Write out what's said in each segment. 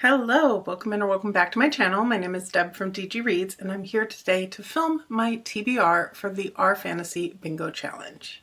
Hello, welcome in or welcome back to my channel. My name is Deb from DG Reads, and I'm here today to film my TBR for the Our Fantasy Bingo Challenge.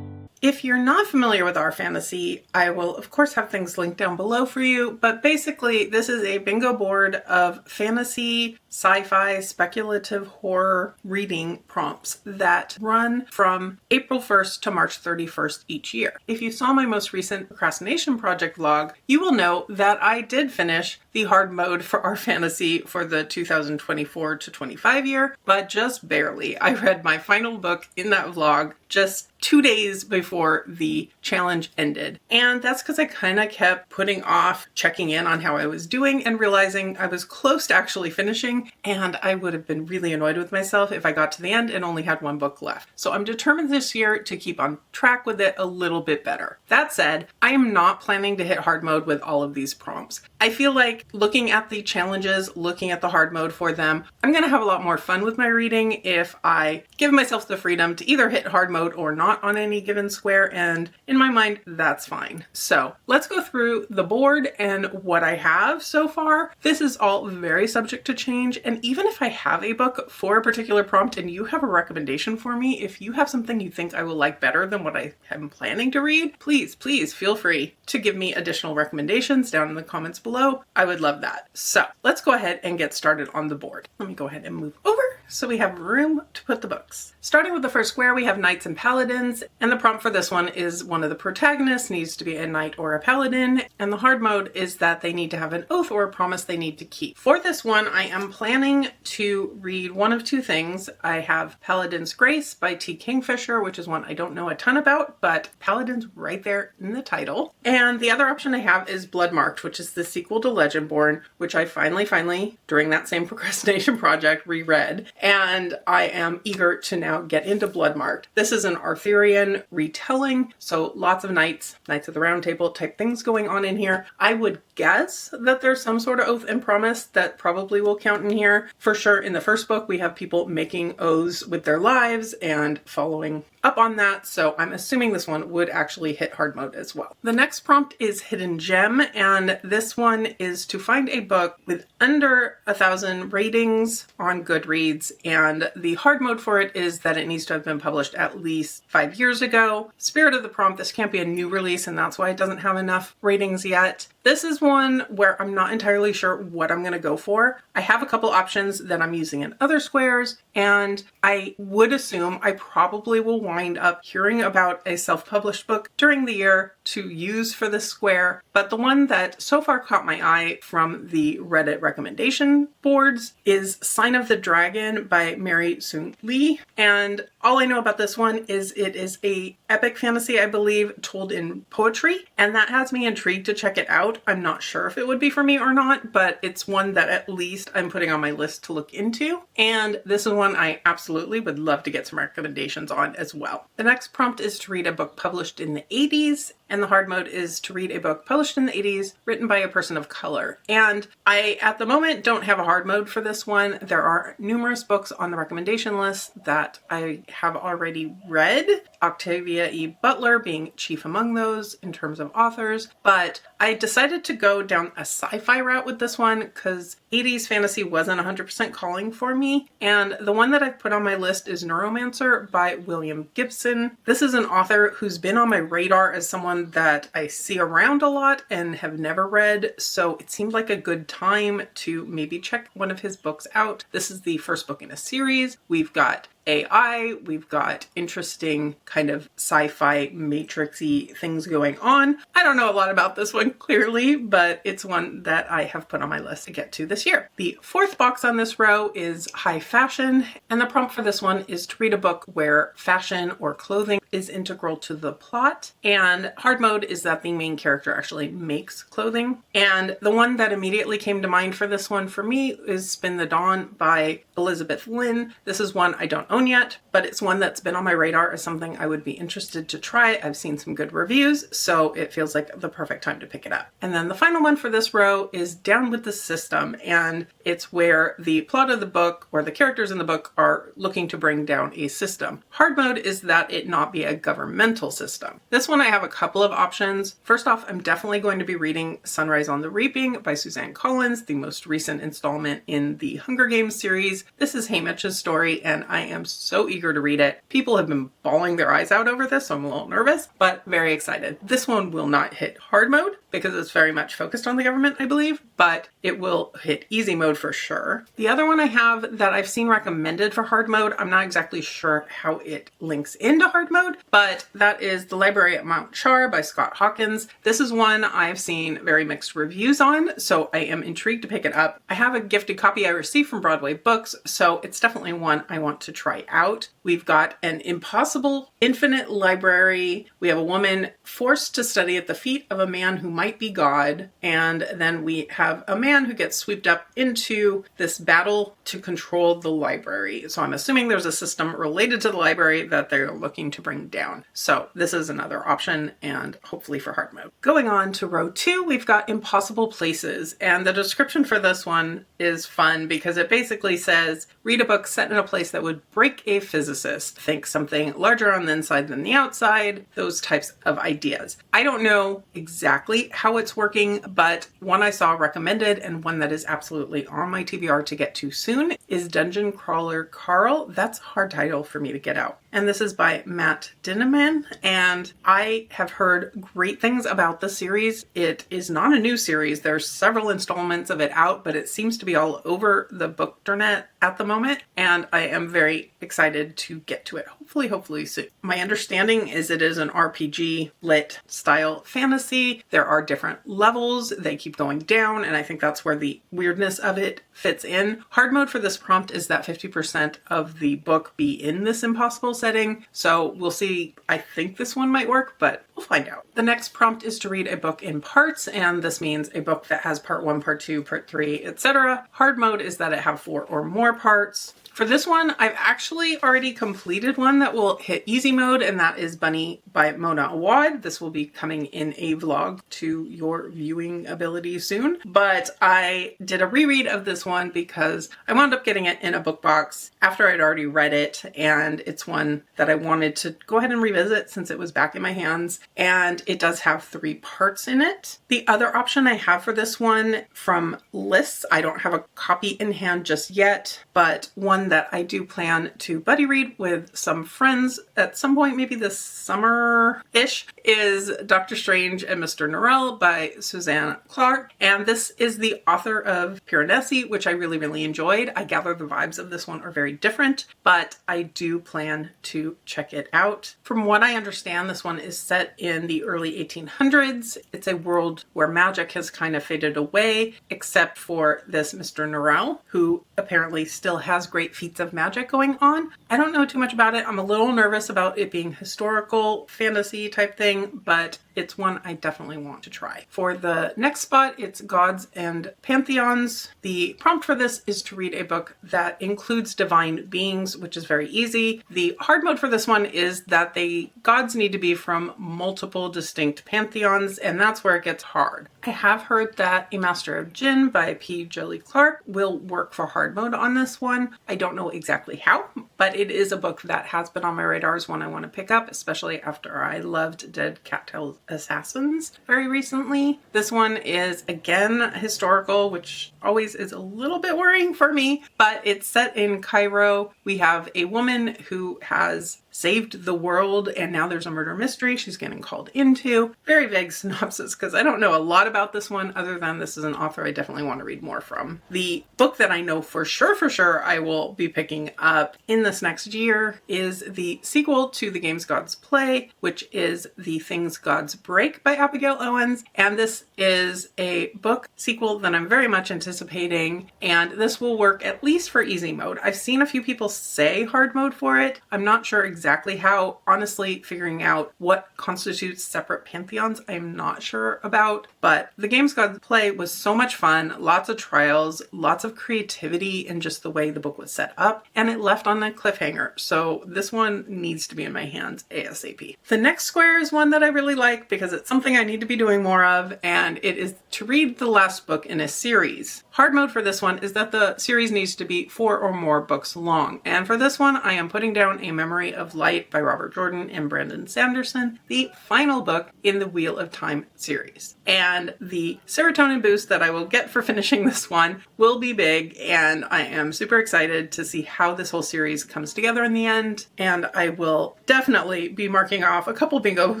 If you're not familiar with Our Fantasy, I will of course have things linked down below for you, but basically this is a bingo board of fantasy, sci-fi, speculative horror reading prompts that run from April 1st to March 31st each year. If you saw my most recent procrastination project vlog, you will know that I did finish the hard mode for Our Fantasy for the 2024 to 25 year, but just barely. I read my final book in that vlog just 2 days before the challenge ended. And that's because I kind of kept putting off checking in on how I was doing and realizing I was close to actually finishing, and I would have been really annoyed with myself if I got to the end and only had one book left. So I'm determined this year to keep on track with it a little bit better. That said, I am not planning to hit hard mode with all of these prompts. I feel like looking at the challenges, looking at the hard mode for them, I'm going to have a lot more fun with my reading if I give myself the freedom to either hit hard mode or not on any given square, and in my mind, that's fine. So let's go through the board and what I have so far. This is all very subject to change, and even if I have a book for a particular prompt and you have a recommendation for me, if you have something you think I will like better than what I am planning to read, please feel free to give me additional recommendations down in the comments below. I would love that. So let's go ahead and get started on the board. Let me go ahead and move over so we have room to put the books. Starting with the first square, we have Knights and Paladins, and the prompt for this one is one of the protagonists needs to be a knight or a paladin, and the hard mode is that they need to have an oath or a promise they need to keep. For this one, I am planning to read one of two things. I have Paladin's Grace by T. Kingfisher, which is one I don't know a ton about, but Paladin's right there in the title. And the other option I have is Bloodmarked, which is the sequel to Legendborn, which I finally, during that same procrastination project, reread. And I am eager to now get into Bloodmarked. This is an Arthurian retelling, so lots of Knights of the Round Table type things going on in here. I would guess that there's some sort of oath and promise that probably will count in here. For sure, in the first book, we have people making oaths with their lives and following up on that, so I'm assuming this one would actually hit hard mode as well. The next prompt is Hidden Gem, and this one is to find a book with under 1,000 ratings on Goodreads, and the hard mode for it is that it needs to have been published at least 5 years ago. Spirit of the prompt, this can't be a new release, and that's why it doesn't have enough ratings yet. This is one where I'm not entirely sure what I'm going to go for. I have a couple options that I'm using in other squares, and I would assume I probably will wind up hearing about a self-published book during the year to use for this square, but the one that so far caught my eye from the Reddit recommendation boards is Sign of the Dragon by Mary Soon Lee, and all I know about this one is it is a epic fantasy, I believe, told in poetry, and that has me intrigued to check it out. I'm not sure if it would be for me or not, but it's one that at least I'm putting on my list to look into, and this is one I absolutely would love to get some recommendations on as well. The next prompt is to read a book published in the 80s, and the hard mode is to read a book published in the 80s written by a person of color. And I, at the moment, don't have a hard mode for this one. There are numerous books on the recommendation list that I have already read, Octavia E. Butler being chief among those in terms of authors, but I decided to go down a sci-fi route with this one because 80s fantasy wasn't 100% calling for me, and the one that I've put on my list is Neuromancer by William Gibson. This is an author who's been on my radar as someone that I see around a lot and have never read, so it seemed like a good time to maybe check one of his books out. This is the first book in a series. We've got AI, we've got interesting kind of sci-fi matrixy things going on. I don't know a lot about this one clearly, but it's one that I have put on my list to get to this year. The fourth box on this row is High Fashion, and the prompt for this one is to read a book where fashion or clothing is integral to the plot, and hard mode is that the main character actually makes clothing. And the one that immediately came to mind for this one for me is Spin the Dawn by Elizabeth Lynn. This is one I don't own own yet, but it's one that's been on my radar as something I would be interested to try. I've seen some good reviews, so it feels like the perfect time to pick it up. And then the final one for this row is Down with the System, and it's where the plot of the book, or the characters in the book, are looking to bring down a system. Hard mode is that it not be a governmental system. This one I have a couple of options. First off, I'm definitely going to be reading Sunrise on the Reaping by Suzanne Collins, the most recent installment in the Hunger Games series. This is Haymitch's story, and I am so eager to read it. People have been bawling their eyes out over this, so I'm a little nervous, but very excited. This one will not hit hard mode because it's very much focused on the government, I believe, but it will hit easy mode for sure. The other one I have that I've seen recommended for hard mode, I'm not exactly sure how it links into hard mode, but that is The Library at Mount Char by Scott Hawkins. This is one I've seen very mixed reviews on, so I am intrigued to pick it up. I have a gifted copy I received from Broadway Books, so it's definitely one I want to try out. We've got an impossible infinite library. We have a woman forced to study at the feet of a man who might be God, and then we have a man who gets swept up into this battle to control the library. So I'm assuming there's a system related to the library that they're looking to bring down. So this is another option, and hopefully for hard mode. Going on to row 2, we've got Impossible Places, and the description for this one is fun because it basically says, read a book set in a place that would break a physicist. Think something larger on the inside than the outside, those types of ideas. I don't know exactly how it's working, but one I saw recommended and one that is absolutely on my TBR to get to soon is Dungeon Crawler Carl. That's a hard title for me to get out. And this is by Matt Dinneman, and I have heard great things about the series. It is not a new series. There's several installments of it out, but it seems to be all over the bookternet at the moment, and I am very excited to get to it. Hopefully soon. My understanding is it is an RPG lit style fantasy. There are different levels. They keep going down, and I think that's where the weirdness of it fits in. Hard mode for this prompt is that 50% of the book be in this impossible setting. So we'll see. I think this one might work, but we'll find out. The next prompt is to read a book in parts, and this means a book that has part 1, part 2, part 3, etc. Hard mode is that it have 4 or more parts. For this one, I've actually already completed one that will hit easy mode, and that is Bunny by Mona Awad. This will be coming in a vlog to your viewing ability soon. But I did a reread of this one because I wound up getting it in a book box after I'd already read it, and it's one that I wanted to go ahead and revisit since it was back in my hands, and it does have 3 parts in it. The other option I have for this one from lists, I don't have a copy in hand just yet, but one that I do plan to buddy read with some friends at some point, maybe this summer-ish, is Doctor Strange and Mr. Norrell by Suzanne Clark. And this is the author of Piranesi, which I really enjoyed. I gather the vibes of this one are very different, but I do plan to check it out. From what I understand, this one is set in the early 1800s. It's a world where magic has kind of faded away, except for this Mr. Norrell, who apparently still has great feats of magic going on. I don't know too much about it. I'm a little nervous about it being historical fantasy type thing, but it's one I definitely want to try. For the next spot, it's Gods and Pantheons. The prompt for this is to read a book that includes divine beings, which is very easy. The hard mode for this one is that the gods need to be from multiple distinct pantheons, and that's where it gets hard. I have heard that A Master of Jinn by P. Jelly Clark will work for hard mode on this one. I don't know exactly how, but it is a book that has been on my radar as one I want to pick up, especially after I loved Dead Cattail Assassins very recently. This one is again historical, which always is a little bit worrying for me, but it's set in Cairo. We have a woman who has saved the world, and now there's a murder mystery she's getting called into. Very vague synopsis because I don't know a lot about this one other than this is an author I definitely want to read more from. The book that I know for sure I will be picking up in this next year is the sequel to The Games Gods Play, which is The Things Gods Break by Abigail Owens, and this is a book sequel that I'm very much anticipating participating, and this will work at least for easy mode. I've seen a few people say hard mode for it. I'm not sure exactly how. Honestly, figuring out what constitutes separate pantheons, I'm not sure about, but the games God play was so much fun, lots of trials, lots of creativity in just the way the book was set up, and it left on a cliffhanger, so this one needs to be in my hands ASAP. The next square is one that I really like because it's something I need to be doing more of, and it is to read the last book in a series. Hard mode for this one is that the series needs to be 4 or more books long, and for this one I am putting down A Memory of Light by Robert Jordan and Brandon Sanderson, the final book in the Wheel of Time series. And the serotonin boost that I will get for finishing this one will be big, and I am super excited to see how this whole series comes together in the end, and I will definitely be marking off a couple bingo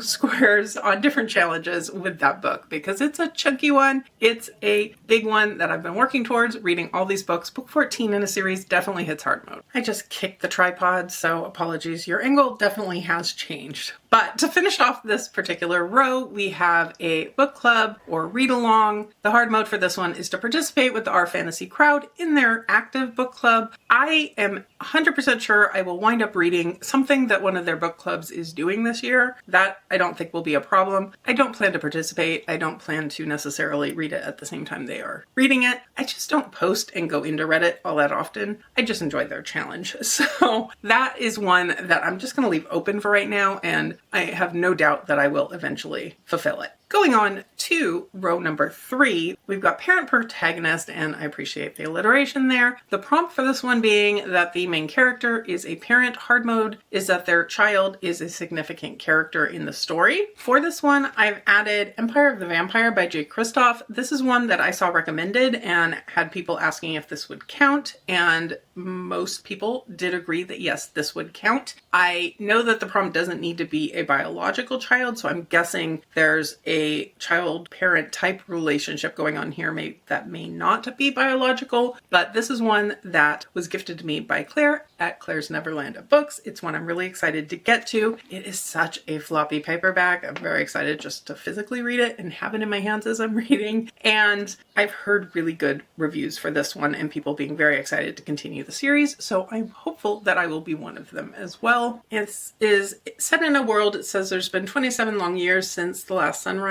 squares on different challenges with that book because it's a chunky one. It's a big one that I've been working towards, reading all these books. Book 14 in a series definitely hits hard mode. I just kicked the tripod, so apologies. Your angle definitely has changed. But to finish off this particular row, we have a book club or read along. The hard mode for this one is to participate with the Our Fantasy crowd in their active book club. I am 100% sure I will wind up reading something that one of their book clubs is doing this year. That I don't think will be a problem. I don't plan to participate. I don't plan to necessarily read it at the same time they are reading it. I just don't post and go into Reddit all that often. I just enjoy their challenge. So that is one that I'm just going to leave open for right now, and I have no doubt that I will eventually fulfill it. Going on to row number 3, we've got parent protagonist, and I appreciate the alliteration there. The prompt for this one being that the main character is a parent. Hard mode is that their child is a significant character in the story. For this one, I've added Empire of the Vampire by Jay Kristoff. This is one that I saw recommended and had people asking if this would count, and most people did agree that yes, this would count. I know that the prompt doesn't need to be a biological child, so I'm guessing there's a child-parent type relationship going on here that may not be biological, but this is one that was gifted to me by Claire at Claire's Neverland of Books. It's one I'm really excited to get to. It is such a floppy paperback. I'm very excited just to physically read it and have it in my hands as I'm reading, and I've heard really good reviews for this one and people being very excited to continue the series, so I'm hopeful that I will be one of them as well. It is set in a world, it says there's been 27 long years since the last sunrise.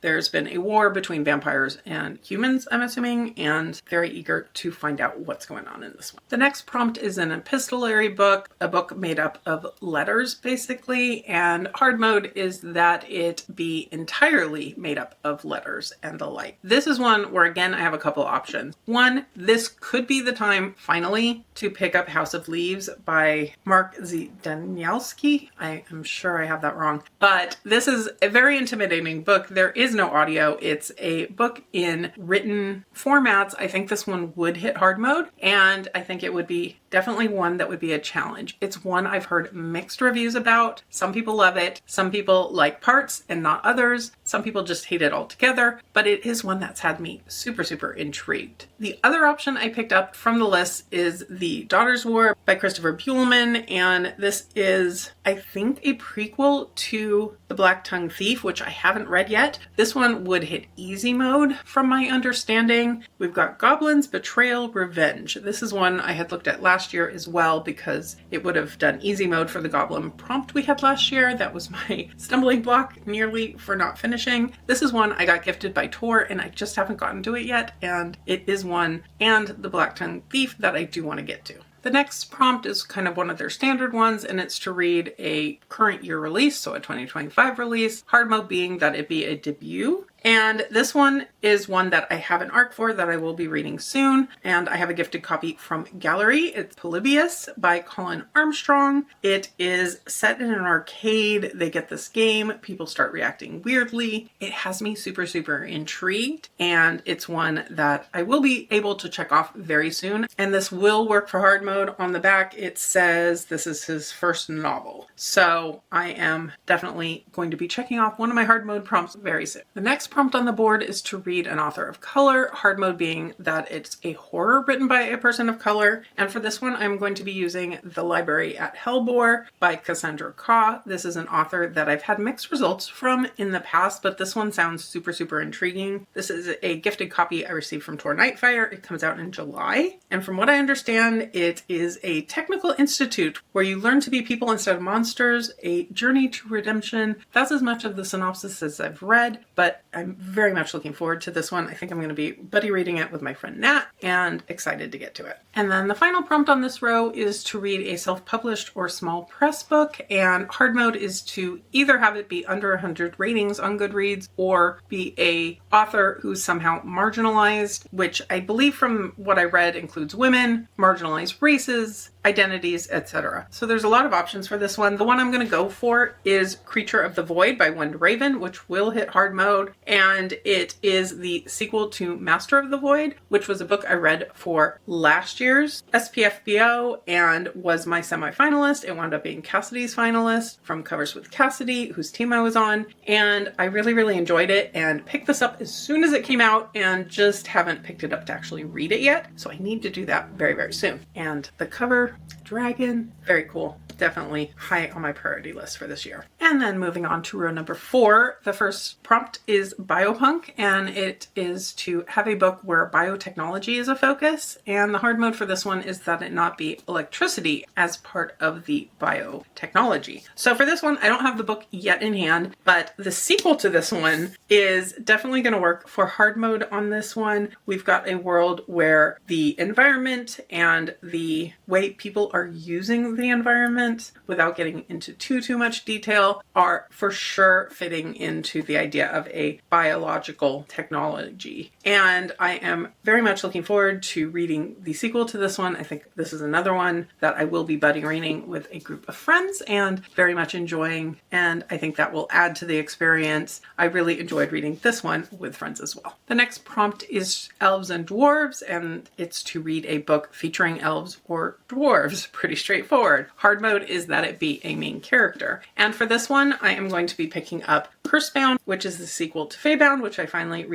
There's been a war between vampires and humans, I'm assuming, and very eager to find out what's going on in this one. The next prompt is an epistolary book, a book made up of letters, basically, and hard mode is that it be entirely made up of letters and the like. This is one where, again, I have a couple options. One, this could be the time, finally, to pick up House of Leaves by Mark Zdanielski. I am sure I have that wrong, but this is a very intimidating book. There is no audio. It's a book in written formats. I think this one would hit hard mode, and I think it would be definitely one that would be a challenge. It's one I've heard mixed reviews about. Some people love it. Some people like parts and not others. Some people just hate it altogether, but it is one that's had me super, super intrigued. The other option I picked up from the list is The Daughter's War by Christopher Buehlman, and this is, I think, a prequel to The Black Tongue Thief, which I haven't read yet. This one would hit easy mode from my understanding. We've got Goblins, Betrayal, Revenge. This is one I had looked at last year as well because it would have done easy mode for the Goblin prompt we had last year. That was my stumbling block nearly for not finishing. This is one I got gifted by Tor and I just haven't gotten to it yet, and it is one, and The Black Tongue Thief, that I do want to get to. The next prompt is kind of one of their standard ones, and it's to read a current year release, so a 2025 release. Hard mode being that it be a debut. And this one is one that I have an arc for that I will be reading soon. And I have a gifted copy from Gallery. It's Polybius by Colin Armstrong. It is set in an arcade. They get this game. People start reacting weirdly. It has me super, super intrigued. And it's one that I will be able to check off very soon. And this will work for hard mode. On the back, it says this is his first novel. So I am definitely going to be checking off one of my hard mode prompts very soon. The next prompt on the board is to read an author of color, hard mode being that it's a horror written by a person of color. And for this one, I'm going to be using The Library at Hellbore by Cassandra Khaw. This is an author that I've had mixed results from in the past, but this one sounds super, super intriguing. This is a gifted copy I received from Tor Nightfire. It comes out in July. And from what I understand, it is a technical institute where you learn to be people instead of monsters, a journey to redemption. That's as much of the synopsis as I've read, but I'm very much looking forward to this one. I think I'm going to be buddy reading it with my friend Nat and excited to get to it. And then the final prompt on this row is to read a self-published or small press book, and hard mode is to either have it be under 100 ratings on Goodreads or be a author who's somehow marginalized, which I believe from what I read includes women, marginalized races, identities, etc. So there's a lot of options for this one. The one I'm going to go for is Creature of the Void by Wind Raven, which will hit hard mode, and it is the sequel to Master of the Void, which was a book I read for last year's SPFBO and was my semi-finalist. It wound up being Cassidy's finalist from Covers with Cassidy, whose team I was on, and I really, really enjoyed it and picked this up as soon as it came out and just haven't picked it up to actually read it yet. So I need to do that very, very soon. And the cover, dragon, very cool. Definitely high on my priority list for this year. And then moving on to row number 4, the first prompt is biopunk, and it is to have a book where biotechnology is a focus. And the hard mode for this one is that it not be electricity as part of the biotechnology. So for this one, I don't have the book yet in hand, but the sequel to this one is definitely going to work for hard mode on this one. We've got a world where the environment and the way people are using the environment, without getting into too much detail, are for sure fitting into the idea of a biological technology. And I am very much looking forward to reading the sequel to this one. I think this is another one that I will be buddy reading with a group of friends and very much enjoying, and I think that will add to the experience. I really enjoyed reading this one with friends as well. The next prompt is Elves and Dwarves, and it's to read a book featuring elves or dwarves. Pretty straightforward. Hard mode is that it be a main character. And for this one, I am going to be picking up Cursebound, which is the sequel to Feybound, which I finally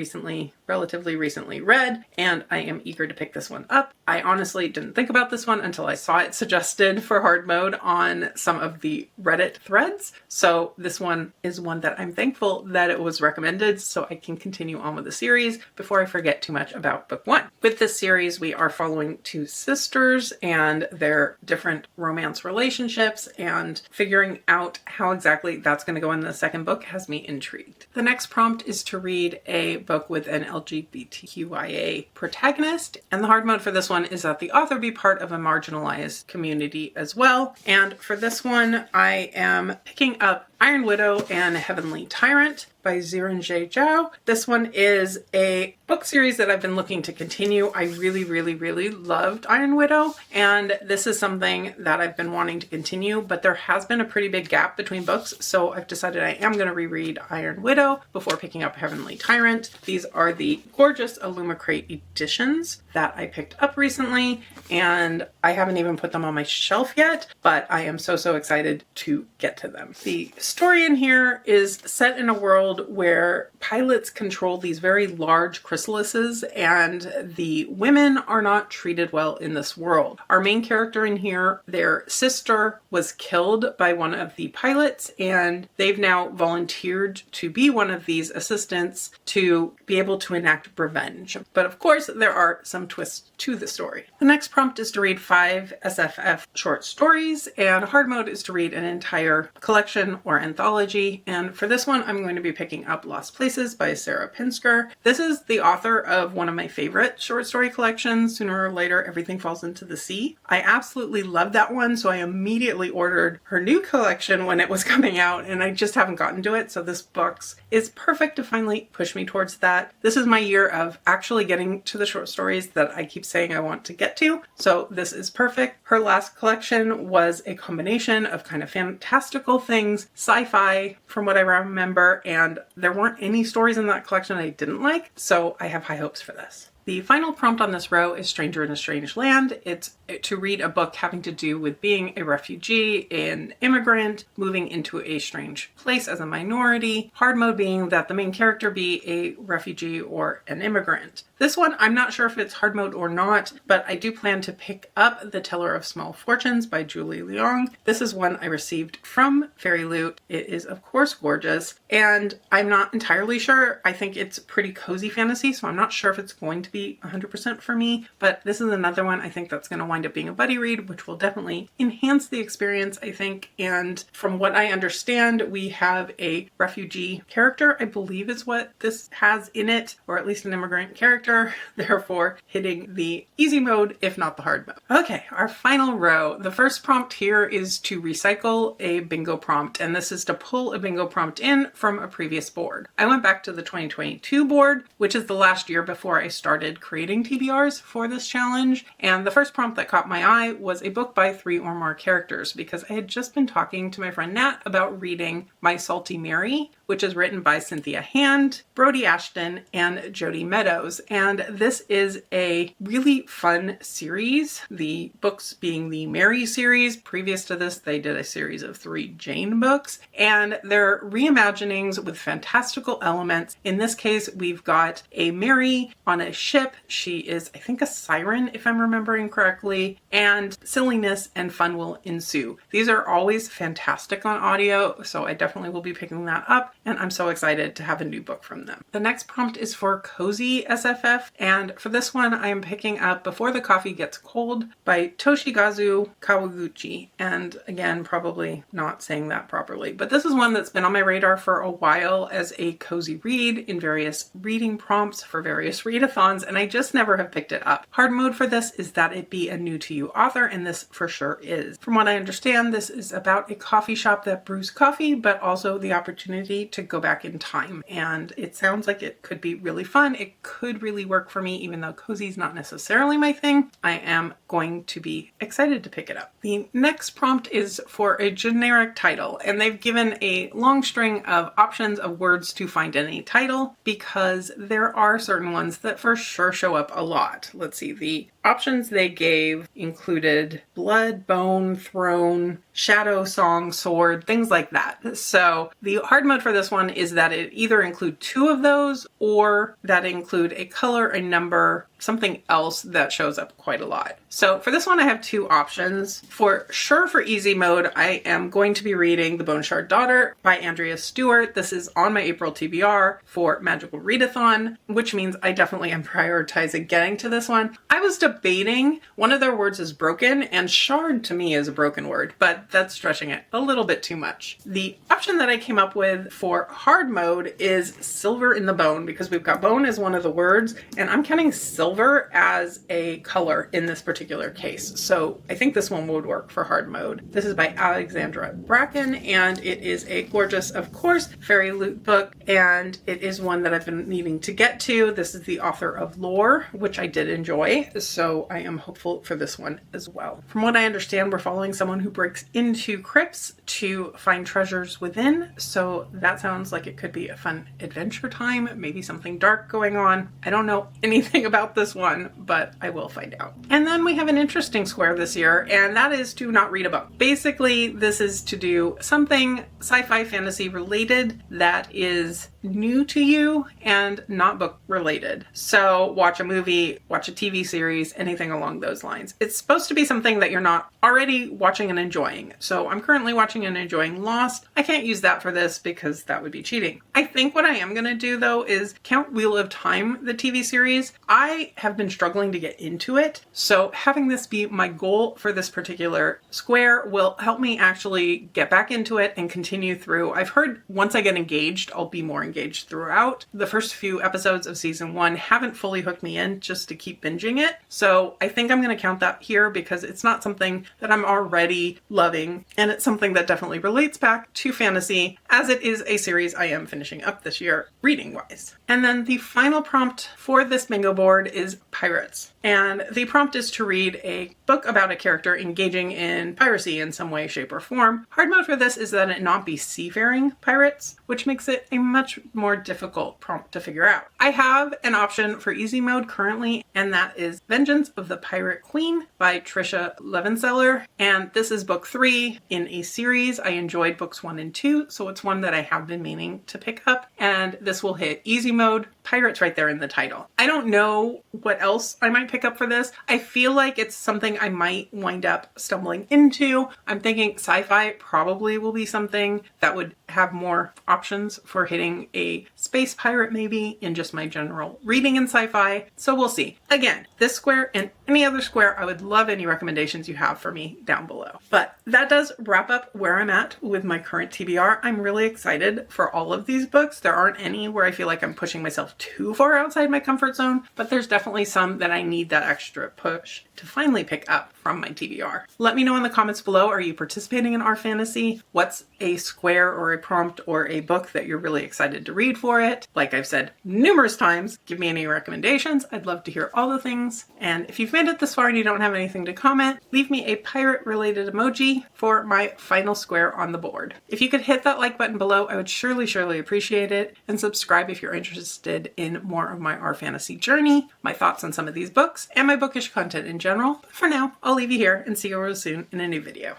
relatively recently read, and I am eager to pick this one up. I honestly didn't think about this one until I saw it suggested for hard mode on some of the Reddit threads. So this one is one that I'm thankful that it was recommended so I can continue on with the series before I forget too much about book 1. With this series, we are following 2 sisters and their different romance relationships, and figuring out how exactly that's going to go in the second book has me intrigued. The next prompt is to read a book with an LGBTQIA protagonist, and the hard mode for this one is that the author be part of a marginalized community as well. And for this one, I am picking up Iron Widow and Heavenly Tyrant by Ziran Zhao. This one is a book series that I've been looking to continue. I really, really, really loved Iron Widow, and this is something that I've been wanting to continue, but there has been a pretty big gap between books, so I've decided I am going to reread Iron Widow before picking up Heavenly Tyrant. These are the gorgeous Illumicrate editions that I picked up recently, and I haven't even put them on my shelf yet, but I am so excited to get to them. The story in here is set in a world where pilots control these very large chrysalises, and the women are not treated well in this world. Our main character in here, their sister was killed by one of the pilots, and they've now volunteered to be one of these assistants to be able to enact revenge. But of course, there are some twists to the story. The next prompt is to read 5 SFF short stories, and hard mode is to read an entire collection or anthology. And for this one, I'm going to be picking up Lost Places by Sarah Pinsker. This is the author of one of my favorite short story collections, Sooner or Later, Everything Falls into the Sea. I absolutely love that one, so I immediately ordered her new collection when it was coming out, and I just haven't gotten to it, so this box is perfect to finally push me towards that. This is my year of actually getting to the short stories that I keep saying I want to get to, so this is perfect. Her last collection was a combination of kind of fantastical things, sci-fi from what I remember, and there weren't any stories in that collection I didn't like, so I have high hopes for this. The final prompt on this row is Stranger in a Strange Land. It's to read a book having to do with being a refugee, an immigrant, moving into a strange place as a minority. Hard mode being that the main character be a refugee or an immigrant. This one, I'm not sure if it's hard mode or not, but I do plan to pick up The Teller of Small Fortunes by Julie Leong. This is one I received from Fairy Loot. It is, of course, gorgeous, and I'm not entirely sure. I think it's pretty cozy fantasy, so I'm not sure if it's going to be 100% for me, but this is another one I think that's going to wind up being a buddy read, which will definitely enhance the experience, I think. And from what I understand, we have a refugee character, I believe is what this has in it, or at least an immigrant character, therefore hitting the easy mode, if not the hard mode. Okay, our final row. The first prompt here is to recycle a bingo prompt, and this is to pull a bingo prompt in from a previous board. I went back to the 2022 board, which is the last year before I started creating TBRs for this challenge, and the first prompt that caught my eye was a book by 3 or more characters, because I had just been talking to my friend Nat about reading My Salty Mary, which is written by Cynthia Hand, Brody Ashton, and Jody Meadows. And this is a really fun series, the books being the Mary series. Previous to this, they did a series of 3 Jane books, and they're reimaginings with fantastical elements. In this case, we've got a Mary on a ship. She is, I think, a siren, if I'm remembering correctly, and silliness and fun will ensue. These are always fantastic on audio, so I definitely will be picking that up, and I'm so excited to have a new book from them. The next prompt is for Cozy SFF, and for this one I am picking up Before the Coffee Gets Cold by Toshigazu Kawaguchi, and again, probably not saying that properly, but this is one that's been on my radar for a while as a cozy read in various reading prompts for various readathons, and I just never have picked it up. Hard mode for this is that it be a new to you author, and this for sure is. From what I understand, this is about a coffee shop that brews coffee, but also the opportunity to go back in time, and it sounds like it could be really fun. It could really work for me, even though cozy is not necessarily my thing. I am going to be excited to pick it up. The next prompt is for a generic title, and they've given a long string of options of words to find any title, because there are certain ones that for sure show up a lot. Let's see, the options they gave included blood, bone, throne, shadow, song, sword, things like that. So the hard mode for this one is that it either include 2 of those, or that include a color, a number, something else that shows up quite a lot. So for this one, I have 2 options. For sure, for easy mode, I am going to be reading The Bone Shard Daughter by Andrea Stewart. This is on my April TBR for Magical Readathon, which means I definitely am prioritizing getting to this one. I was debating, one of their words is broken, and shard to me is a broken word, but that's stretching it a little bit too much. The option that I came up with for hard mode is silver in the bone, because we've got bone as one of the words, and I'm counting silver as a color in this particular case. So I think this one would work for hard mode. This is by Alexandra Bracken, and it is a gorgeous, of course, Fairy Loot book, and it is one that I've been needing to get to. This is the author of Lore, which I did enjoy, so I am hopeful for this one as well. From what I understand, we're following someone who breaks into crypts to find treasures within, so that sounds like it could be a fun adventure time, maybe something dark going on. I don't know anything about this one, but I will find out. And then we have an interesting square this year, and that is to not read a book. Basically, this is to do something sci-fi fantasy related that is new to you and not book related. So watch a movie, watch a TV series, anything along those lines. It's supposed to be something that you're not already watching and enjoying. So I'm currently watching and enjoying Lost. I can't use that for this because that would be cheating. I think what I am going to do though is count Wheel of Time, the TV series. I have been struggling to get into it. So having this be my goal for this particular square will help me actually get back into it and continue through. I've heard once I get engaged, I'll be more engaged throughout. The first few episodes of season 1 haven't fully hooked me in just to keep binging it. So I think I'm going to count that here because it's not something that I'm already loving, and it's something that definitely relates back to fantasy, as it is a series I am finishing up this year reading wise. And then the final prompt for this bingo board is pirates. And the prompt is to read a book about a character engaging in piracy in some way, shape, or form. Hard mode for this is that it not be seafaring pirates, which makes it a much more difficult prompt to figure out. I have an option for easy mode currently, and that is Vengeance of the Pirate Queen by Trisha Levenseller. And this is book 3 in a series. I enjoyed books 1 and 2, so it's one that I have been meaning to pick up. And this will hit easy mode, pirates right there in the title. I don't know what else I might pick up for this. I feel like it's something I might wind up stumbling into. I'm thinking sci-fi probably will be something that would have more options for hitting a space pirate maybe in just my general reading in sci-fi. So we'll see. Again, this square and any other square, I would love any recommendations you have for me down below. But that does wrap up where I'm at with my current TBR. I'm really excited for all of these books. There aren't any where I feel like I'm pushing myself too far outside my comfort zone, but there's definitely some that I need that extra push to finally pick up from my TBR. Let me know in the comments below, are you participating in our fantasy? What's a square or a prompt or a book that you're really excited to read for it? Like I've said numerous times, give me any recommendations. I'd love to hear all the things. And if you've made it this far and you don't have anything to comment, leave me a pirate related emoji for my final square on the board. If you could hit that like button below, I would surely appreciate it. And subscribe if you're interested in more of my our fantasy journey, my thoughts on some of these books, and my bookish content in general. But for now, I'll leave you here and see you real soon in a new video.